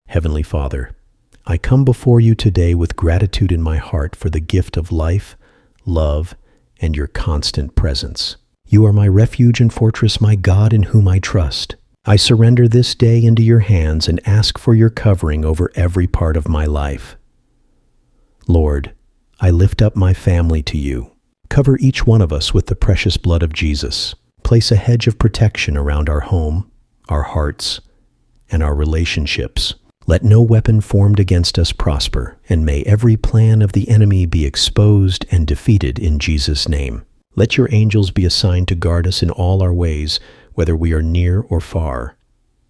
Heavenly Father, I come before you today with gratitude in my heart for the gift of life, love, and your constant presence. You are my refuge and fortress, my God in whom I trust. I surrender this day into your hands and ask for your covering over every part of my life. Lord, I lift up my family to you. Cover each one of us with the precious blood of Jesus. Place a hedge of protection around our home, our hearts, and our relationships. Let no weapon formed against us prosper, and may every plan of the enemy be exposed and defeated in Jesus' name. Let your angels be assigned to guard us in all our ways, whether we are near or far,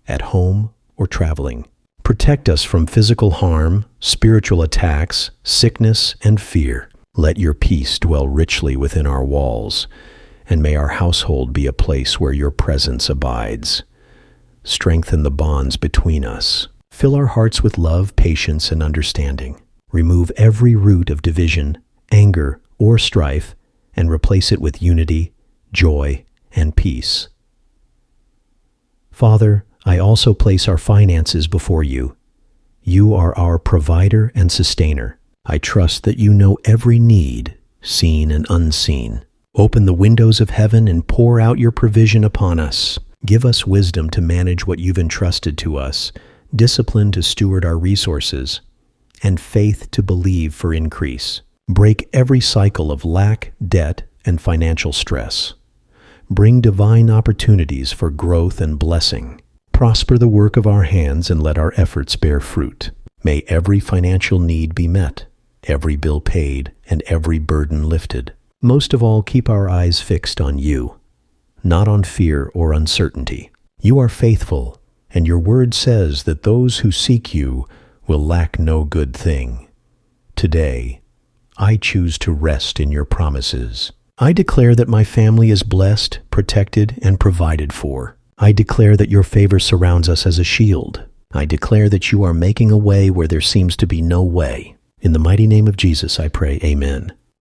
at home or traveling. Protect us from physical harm, spiritual attacks, sickness, and fear. Let your peace dwell richly within our walls, and may our household be a place where your presence abides. Strengthen the bonds between us. Fill our hearts with love, patience, and understanding. Remove every root of division, anger, or strife, and replace it with unity, joy, and peace. Father, I also place our finances before you. You are our provider and sustainer. I trust that you know every need, seen and unseen. Open the windows of heaven and pour out your provision upon us. Give us wisdom to manage what you've entrusted to us, discipline to steward our resources, and faith to believe for increase. Break every cycle of lack, debt, and financial stress. Bring divine opportunities for growth and blessing. Prosper the work of our hands and let our efforts bear fruit. May every financial need be met, every bill paid, and every burden lifted. Most of all, keep our eyes fixed on you, not on fear or uncertainty. You are faithful, and your word says that those who seek you will lack no good thing. Today, I choose to rest in your promises. I declare that my family is blessed, protected, and provided for. I declare that your favor surrounds us as a shield. I declare that you are making a way where there seems to be no way. In the mighty name of Jesus, I pray, amen.